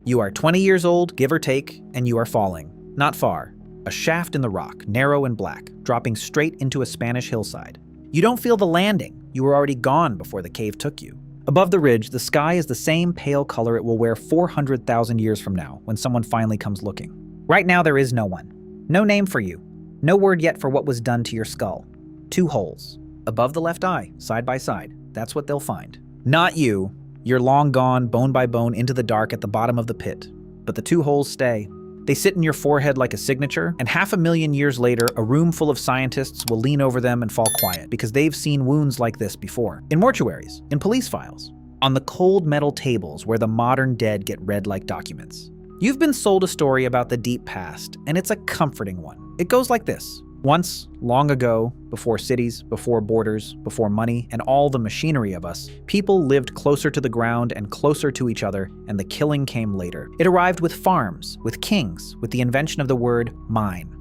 You are 20 years old, give or take, and you are falling. Not far. A shaft in the rock, narrow and black, dropping straight into a Spanish hillside. You don't feel the landing. You were already gone before the cave took you. Above the ridge, the sky is the same pale color it will wear 400,000 years from now when someone finally comes looking. Right now there is no one. No name for you. No word yet for what was done to your skull. 2 holes. Above the left eye, side by side. That's what they'll find. Not you. You're long gone, bone by bone, into the dark at the bottom of the pit. But the 2 holes stay. They sit in your forehead like a signature, and 500,000 years later, a room full of scientists will lean over them and fall quiet because they've seen wounds like this before. In mortuaries, in police files, on the cold metal tables where the modern dead get read like documents. You've been sold a story about the deep past, and it's a comforting one. It goes like this. Once, long ago, before cities, before borders, before money, and all the machinery of us, people lived closer to the ground and closer to each other, and the killing came later. It arrived with farms, with kings, with the invention of the word mine.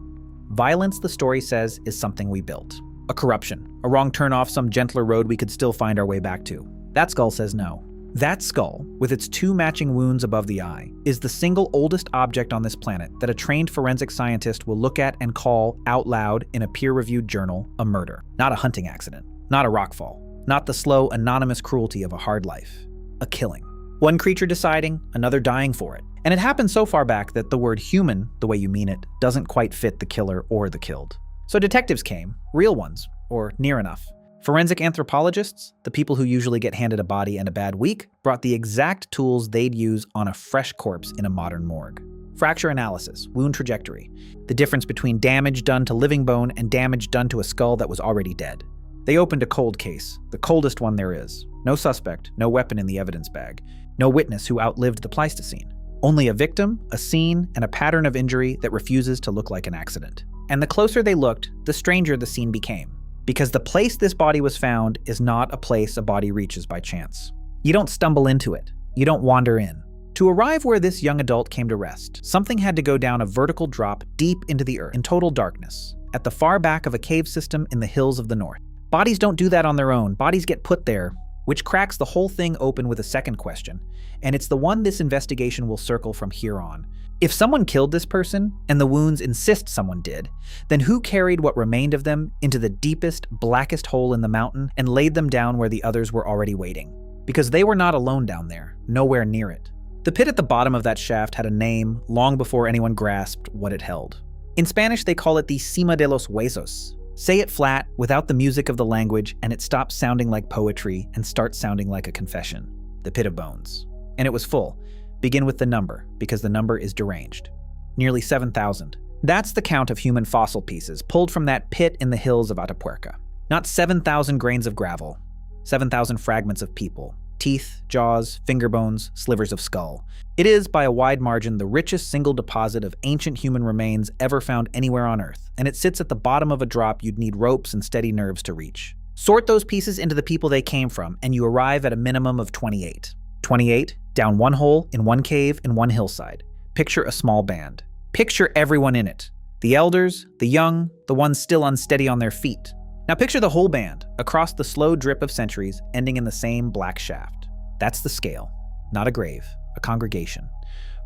Violence, the story says, is something we built. A corruption, a wrong turn off some gentler road we could still find our way back to. That skull says no. That skull, with its 2 matching wounds above the eye, is the single oldest object on this planet that a trained forensic scientist will look at and call out loud in a peer-reviewed journal a murder. Not a hunting accident, not a rockfall, not the slow, anonymous cruelty of a hard life. A killing. One creature deciding, another dying for it. And it happened so far back that the word human, the way you mean it, doesn't quite fit the killer or the killed. So detectives came, real ones, or near enough. Forensic anthropologists, the people who usually get handed a body and a bad week, brought the exact tools they'd use on a fresh corpse in a modern morgue. Fracture analysis, wound trajectory, the difference between damage done to living bone and damage done to a skull that was already dead. They opened a cold case, the coldest one there is. No suspect, no weapon in the evidence bag, no witness who outlived the Pleistocene. Only a victim, a scene, and a pattern of injury that refuses to look like an accident. And the closer they looked, the stranger the scene became. Because the place this body was found is not a place a body reaches by chance. You don't stumble into it. You don't wander in. To arrive where this young adult came to rest, something had to go down a vertical drop deep into the earth in total darkness, at the far back of a cave system in the hills of the north. Bodies don't do that on their own. Bodies get put there, which cracks the whole thing open with a second question, and it's the one this investigation will circle from here on. If someone killed this person, and the wounds insist someone did, then who carried what remained of them into the deepest, blackest hole in the mountain and laid them down where the others were already waiting? Because they were not alone down there, nowhere near it. The pit at the bottom of that shaft had a name long before anyone grasped what it held. In Spanish, they call it the Sima de los Huesos. Say it flat, without the music of the language, and it stops sounding like poetry and starts sounding like a confession. The pit of bones. And it was full. Begin with the number, because the number is deranged. Nearly 7,000. That's the count of human fossil pieces pulled from that pit in the hills of Atapuerca. Not 7,000 grains of gravel. 7,000 fragments of people. Teeth, jaws, finger bones, slivers of skull. It is, by a wide margin, the richest single deposit of ancient human remains ever found anywhere on Earth, and it sits at the bottom of a drop you'd need ropes and steady nerves to reach. Sort those pieces into the people they came from, and you arrive at a minimum of 28. 28, down one hole, in one cave, in one hillside. Picture a small band. Picture everyone in it. The elders, the young, the ones still unsteady on their feet. Now picture the whole band, across the slow drip of centuries, ending in the same black shaft. That's the scale. Not a grave, a congregation.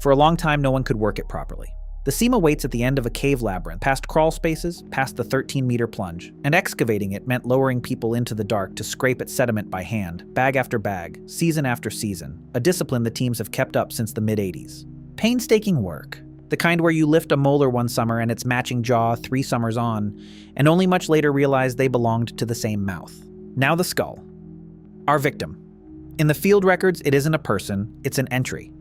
For a long time, no one could work it properly. The Sima waits at the end of a cave labyrinth, past crawl spaces, past the 13-meter plunge, and excavating it meant lowering people into the dark to scrape at sediment by hand, bag after bag, season after season, a discipline the teams have kept up since the mid-80s. Painstaking work. The kind where you lift a molar one summer and its matching jaw 3 summers on, and only much later realize they belonged to the same mouth. Now the skull. Our victim. In the field records, it isn't a person, it's an entry.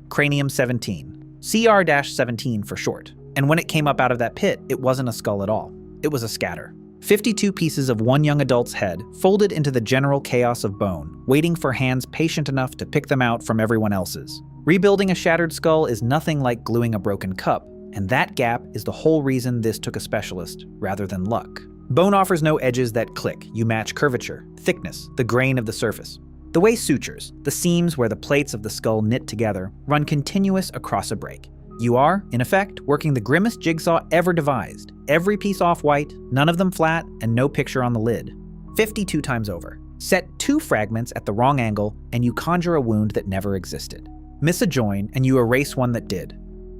Cranium 17. CR-17 for short. And when it came up out of that pit, it wasn't a skull at all. It was a scatter. 52 pieces of one young adult's head, folded into the general chaos of bone, waiting for hands patient enough to pick them out from everyone else's. Rebuilding a shattered skull is nothing like gluing a broken cup, and that gap is the whole reason this took a specialist, rather than luck. Bone offers no edges that click. You match curvature, thickness, the grain of the surface. The way sutures, the seams where the plates of the skull knit together, run continuous across a break. You are, in effect, working the grimmest jigsaw ever devised. Every piece off-white, none of them flat, and no picture on the lid. 52 times over. Set 2 fragments at the wrong angle, and you conjure a wound that never existed. Miss a join, and you erase one that did.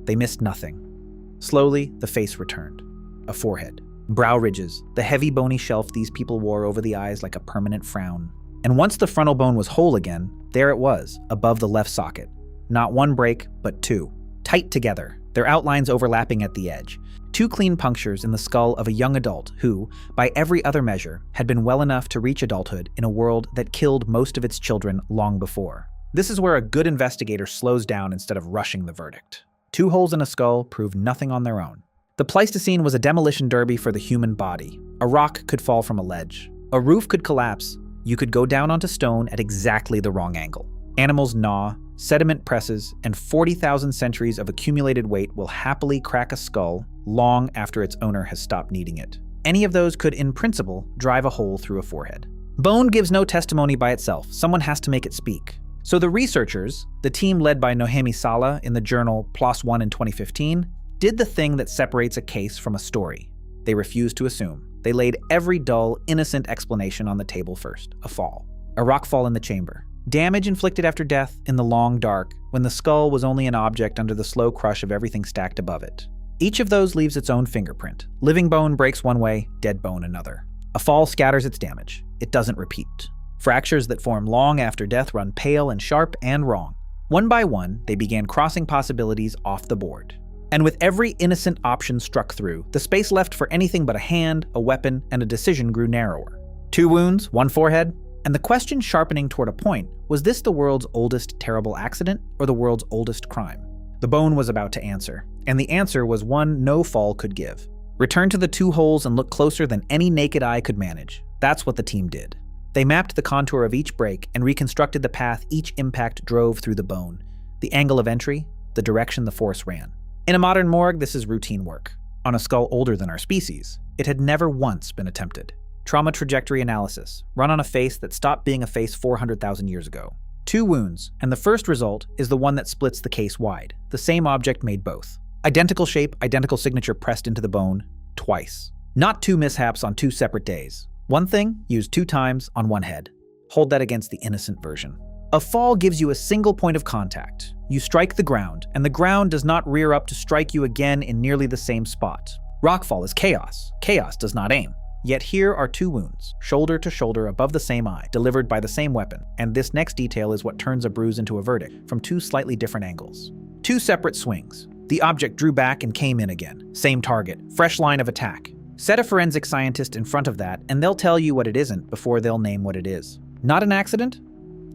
They missed nothing. Slowly, the face returned. A forehead. Brow ridges, the heavy bony shelf these people wore over the eyes like a permanent frown. And once the frontal bone was whole again, there it was, above the left socket. Not one break, but two. Tight together, their outlines overlapping at the edge. Two clean punctures in the skull of a young adult who, by every other measure, had been well enough to reach adulthood in a world that killed most of its children long before. This is where a good investigator slows down instead of rushing the verdict. Two holes in a skull prove nothing on their own. The Pleistocene was a demolition derby for the human body. A rock could fall from a ledge. A roof could collapse. You could go down onto stone at exactly the wrong angle. Animals gnaw, sediment presses, and 40,000 centuries of accumulated weight will happily crack a skull long after its owner has stopped needing it. Any of those could, in principle, drive a hole through a forehead. Bone gives no testimony by itself. Someone has to make it speak. So the researchers, the team led by Nohemi Sala in the journal PLOS One in 2015, did the thing that separates a case from a story. They refused to assume. They laid every dull, innocent explanation on the table first. A fall. A rockfall in the chamber. Damage inflicted after death in the long dark, when the skull was only an object under the slow crush of everything stacked above it. Each of those leaves its own fingerprint. Living bone breaks one way, dead bone another. A fall scatters its damage. It doesn't repeat. Fractures that form long after death run pale and sharp and wrong. One by one, they began crossing possibilities off the board. And with every innocent option struck through, the space left for anything but a hand, a weapon, and a decision grew narrower. 2 wounds, 1 forehead, and the question sharpening toward a point, was this the world's oldest terrible accident or the world's oldest crime? The bone was about to answer, and the answer was one no fall could give. Return to the 2 holes and look closer than any naked eye could manage. That's what the team did. They mapped the contour of each break and reconstructed the path each impact drove through the bone, the angle of entry, the direction the force ran. In a modern morgue, this is routine work. On a skull older than our species, it had never once been attempted. Trauma trajectory analysis, run on a face that stopped being a face 400,000 years ago. 2 wounds, and the first result is the one that splits the case wide. The same object made both. Identical shape, identical signature pressed into the bone, twice. Not 2 mishaps on 2 separate days. One thing, used 2 times on 1 head. Hold that against the innocent version. A fall gives you a single point of contact. You strike the ground, and the ground does not rear up to strike you again in nearly the same spot. Rockfall is chaos. Chaos does not aim. Yet here are 2 wounds, shoulder to shoulder above the same eye, delivered by the same weapon, and this next detail is what turns a bruise into a verdict, from 2 slightly different angles. 2 separate swings. The object drew back and came in again. Same target, fresh line of attack. Set a forensic scientist in front of that, and they'll tell you what it isn't before they'll name what it is. Not an accident?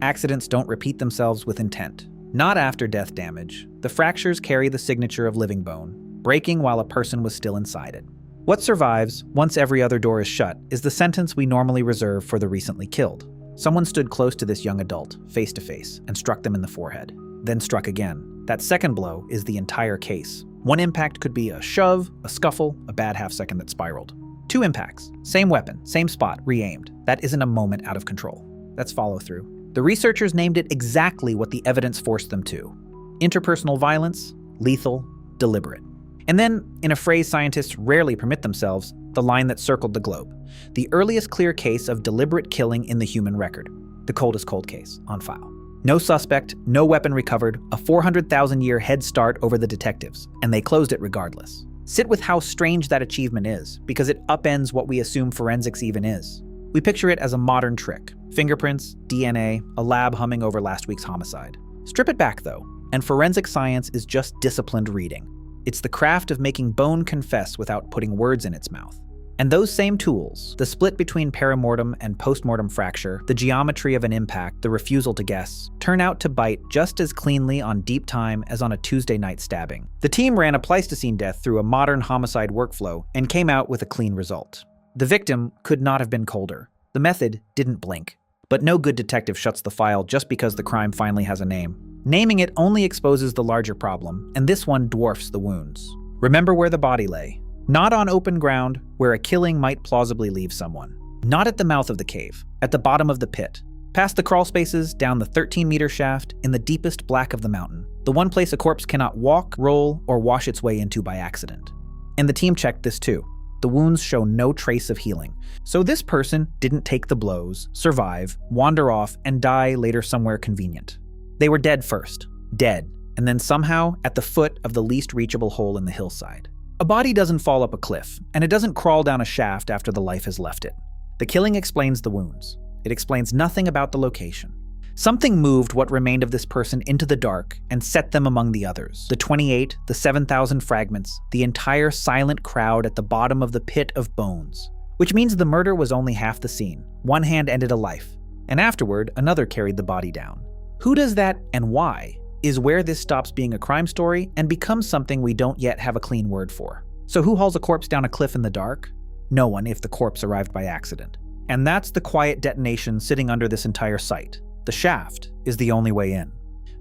Accidents don't repeat themselves with intent. Not after death damage. The fractures carry the signature of living bone, breaking while a person was still inside it. What survives, once every other door is shut, is the sentence we normally reserve for the recently killed. Someone stood close to this young adult, face to face, and struck them in the forehead. Then struck again. That second blow is the entire case. One impact could be a shove, a scuffle, a bad half-second that spiraled. 2 impacts, same weapon, same spot, re-aimed. That isn't a moment out of control. That's follow-through. The researchers named it exactly what the evidence forced them to. Interpersonal violence, lethal, deliberate. And then, in a phrase scientists rarely permit themselves, the line that circled the globe. The earliest clear case of deliberate killing in the human record. The coldest cold case on file. No suspect, no weapon recovered, a 400,000-year head start over the detectives, and they closed it regardless. Sit with how strange that achievement is, because it upends what we assume forensics even is. We picture it as a modern trick. Fingerprints, DNA, a lab humming over last week's homicide. Strip it back, though, and forensic science is just disciplined reading. It's the craft of making bone confess without putting words in its mouth. And those same tools, the split between perimortem and postmortem fracture, the geometry of an impact, the refusal to guess, turn out to bite just as cleanly on deep time as on a Tuesday night stabbing. The team ran a Pleistocene death through a modern homicide workflow and came out with a clean result. The victim could not have been colder. The method didn't blink. But no good detective shuts the file just because the crime finally has a name. Naming it only exposes the larger problem, and this one dwarfs the wounds. Remember where the body lay. Not on open ground, where a killing might plausibly leave someone. Not at the mouth of the cave, at the bottom of the pit. Past the crawl spaces, down the 13-meter shaft, in the deepest black of the mountain. The one place a corpse cannot walk, roll, or wash its way into by accident. And the team checked this too. The wounds show no trace of healing. So this person didn't take the blows, survive, wander off, and die later somewhere convenient. They were dead first. dead, and then somehow at the foot of the least reachable hole in the hillside. A body doesn't fall up a cliff, and it doesn't crawl down a shaft after the life has left it. The killing explains the wounds. It explains nothing about the location. Something moved what remained of this person into the dark and set them among the others. The 28, the 7,000 fragments, the entire silent crowd at the bottom of the pit of bones. Which means the murder was only half the scene. One hand ended a life, and afterward, another carried the body down. Who does that and why is where this stops being a crime story and becomes something we don't yet have a clean word for. So who hauls a corpse down a cliff in the dark? No one if the corpse arrived by accident. And that's the quiet detonation sitting under this entire site. The shaft is the only way in.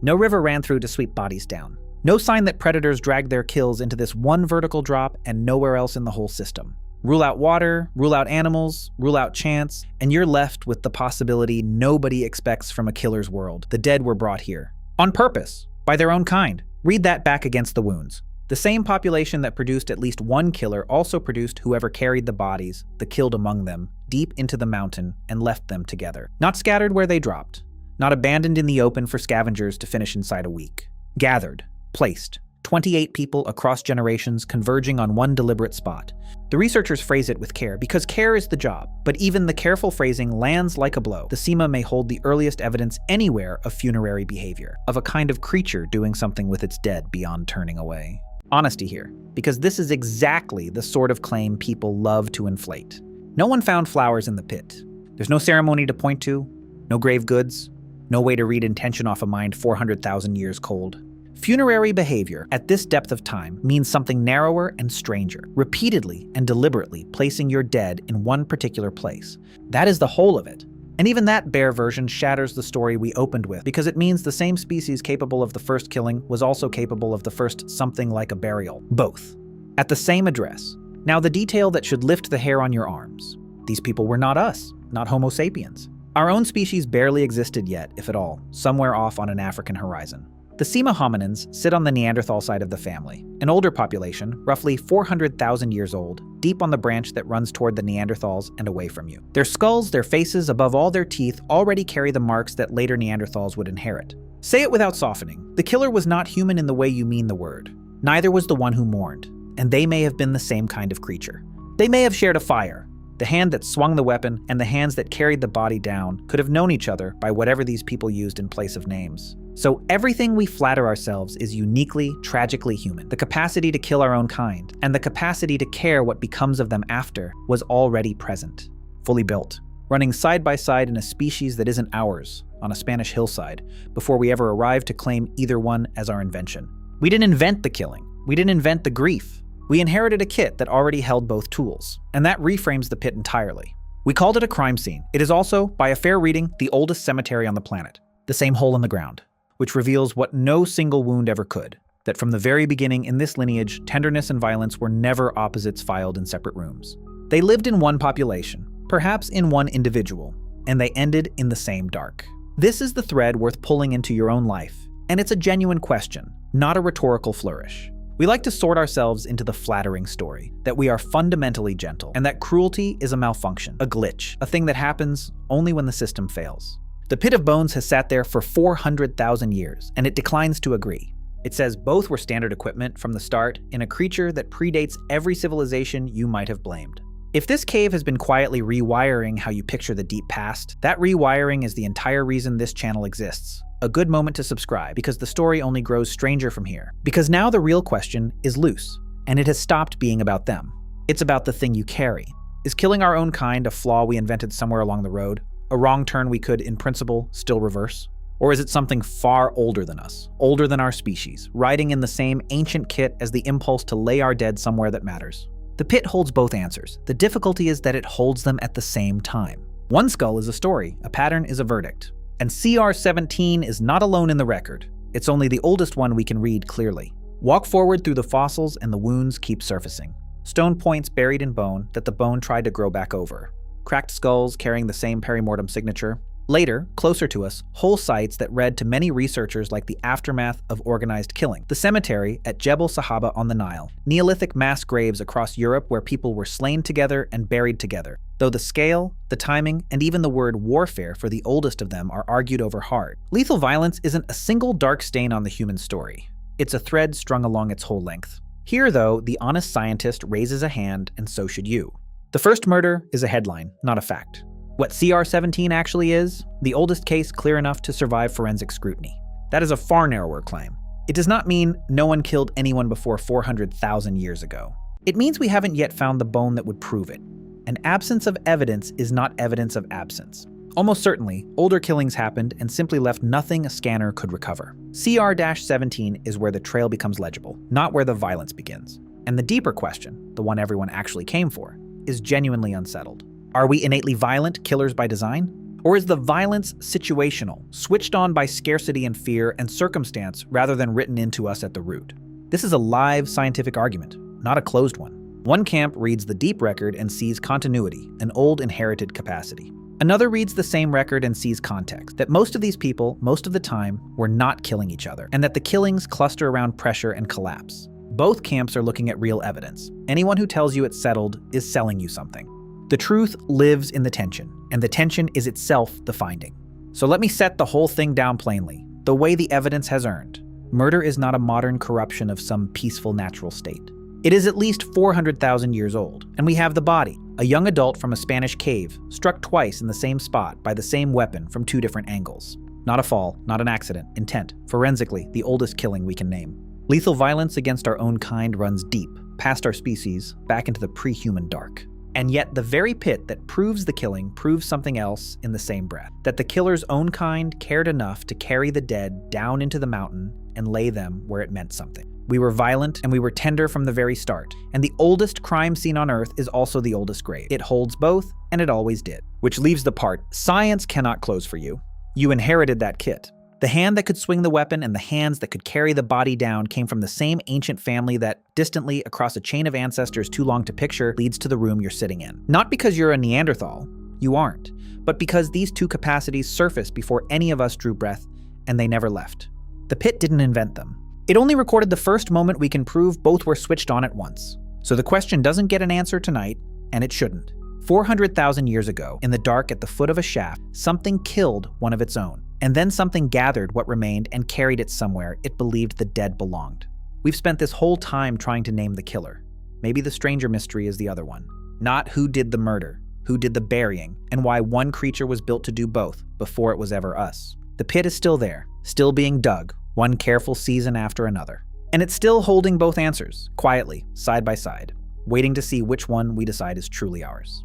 No river ran through to sweep bodies down. No sign that predators dragged their kills into this one vertical drop and nowhere else in the whole system. Rule out water, rule out animals, rule out chance, and you're left with the possibility nobody expects from a killer's world. The dead were brought here. On purpose, by their own kind. Read that back against the wounds. The same population that produced at least one killer also produced whoever carried the bodies, the killed among them, deep into the mountain and left them together. Not scattered where they dropped. Not abandoned in the open for scavengers to finish inside a week. Gathered, placed, 28 people across generations converging on one deliberate spot. The researchers phrase it with care because care is the job, but even the careful phrasing lands like a blow. The Sima may hold the earliest evidence anywhere of funerary behavior, of a kind of creature doing something with its dead beyond turning away. Honesty here, because this is exactly the sort of claim people love to inflate. No one found flowers in the pit. There's no ceremony to point to, no grave goods, no way to read intention off a mind 400,000 years cold. Funerary behavior at this depth of time means something narrower and stranger, repeatedly and deliberately placing your dead in one particular place. That is the whole of it. And even that bare version shatters the story we opened with, because it means the same species capable of the first killing was also capable of the first something like a burial. Both. At the same address. Now the detail that should lift the hair on your arms. These people were not us, not Homo sapiens. Our own species barely existed yet, if at all, somewhere off on an African horizon. The Sima hominins sit on the Neanderthal side of the family, an older population, roughly 400,000 years old, deep on the branch that runs toward the Neanderthals and away from you. Their skulls, their faces, above all their teeth, already carry the marks that later Neanderthals would inherit. Say it without softening, the killer was not human in the way you mean the word. Neither was the one who mourned, and they may have been the same kind of creature. They may have shared a fire. The hand that swung the weapon and the hands that carried the body down could have known each other by whatever these people used in place of names. So everything we flatter ourselves is uniquely, tragically human. The capacity to kill our own kind, and the capacity to care what becomes of them after, was already present. Fully built. Running side by side in a species that isn't ours, on a Spanish hillside, before we ever arrived to claim either one as our invention. We didn't invent the killing. We didn't invent the grief. We inherited a kit that already held both tools, and that reframes the pit entirely. We called it a crime scene. It is also, by a fair reading, the oldest cemetery on the planet. The same hole in the ground, which reveals what no single wound ever could, that from the very beginning in this lineage, tenderness and violence were never opposites filed in separate rooms. They lived in one population, perhaps in one individual, and they ended in the same dark. This is the thread worth pulling into your own life, and it's a genuine question, not a rhetorical flourish. We like to sort ourselves into the flattering story, that we are fundamentally gentle, and that cruelty is a malfunction, a glitch, a thing that happens only when the system fails. The Pit of Bones has sat there for 400,000 years, and it declines to agree. It says both were standard equipment from the start in a creature that predates every civilization you might have blamed. If this cave has been quietly rewiring how you picture the deep past, that rewiring is the entire reason this channel exists. A good moment to subscribe, because the story only grows stranger from here. Because now the real question is loose, and it has stopped being about them. It's about the thing you carry. Is killing our own kind a flaw we invented somewhere along the road? A wrong turn we could, in principle, still reverse? Or is it something far older than us, older than our species, riding in the same ancient kit as the impulse to lay our dead somewhere that matters? The pit holds both answers. The difficulty is that it holds them at the same time. One skull is a story, a pattern is a verdict. And CR17 is not alone in the record. It's only the oldest one we can read clearly. Walk forward through the fossils and the wounds keep surfacing. Stone points buried in bone that the bone tried to grow back over. Cracked skulls carrying the same perimortem signature. Later, closer to us, whole sites that read to many researchers like the aftermath of organized killing. The cemetery at Jebel Sahaba on the Nile, Neolithic mass graves across Europe where people were slain together and buried together, though the scale, the timing, and even the word warfare for the oldest of them are argued over hard. Lethal violence isn't a single dark stain on the human story. It's a thread strung along its whole length. Here, though, the honest scientist raises a hand, and so should you. The first murder is a headline, not a fact. What CR-17 actually is, the oldest case clear enough to survive forensic scrutiny. That is a far narrower claim. It does not mean no one killed anyone before 400,000 years ago. It means we haven't yet found the bone that would prove it. An absence of evidence is not evidence of absence. Almost certainly, older killings happened and simply left nothing a scanner could recover. CR-17 is where the trail becomes legible, not where the violence begins. And the deeper question, the one everyone actually came for, is genuinely unsettled. Are we innately violent killers by design? Or is the violence situational, switched on by scarcity and fear and circumstance rather than written into us at the root? This is a live scientific argument, not a closed one. One camp reads the deep record and sees continuity, an old inherited capacity. Another reads the same record and sees context, that most of these people, most of the time, were not killing each other, and that the killings cluster around pressure and collapse. Both camps are looking at real evidence. Anyone who tells you it's settled is selling you something. The truth lives in the tension, and the tension is itself the finding. So let me set the whole thing down plainly, the way the evidence has earned. Murder is not a modern corruption of some peaceful natural state. It is at least 400,000 years old, and we have the body, a young adult from a Spanish cave, struck twice in the same spot by the same weapon from two different angles. Not a fall, not an accident, intent, forensically, the oldest killing we can name. Lethal violence against our own kind runs deep, past our species, back into the pre-human dark. And yet the very pit that proves the killing proves something else in the same breath. That the killer's own kind cared enough to carry the dead down into the mountain and lay them where it meant something. We were violent and we were tender from the very start. And the oldest crime scene on Earth is also the oldest grave. It holds both, and it always did. Which leaves the part, science cannot close for you. You inherited that kit. The hand that could swing the weapon and the hands that could carry the body down came from the same ancient family that, distantly across a chain of ancestors too long to picture, leads to the room you're sitting in. Not because you're a Neanderthal, you aren't, but because these two capacities surfaced before any of us drew breath, and they never left. The pit didn't invent them. It only recorded the first moment we can prove both were switched on at once. So the question doesn't get an answer tonight, and it shouldn't. 400,000 years ago, in the dark at the foot of a shaft, something killed one of its own. And then something gathered what remained and carried it somewhere it believed the dead belonged. We've spent this whole time trying to name the killer. Maybe the stranger mystery is the other one. Not who did the murder, who did the burying, and why one creature was built to do both before it was ever us. The pit is still there, still being dug, one careful season after another. And it's still holding both answers, quietly, side by side, waiting to see which one we decide is truly ours.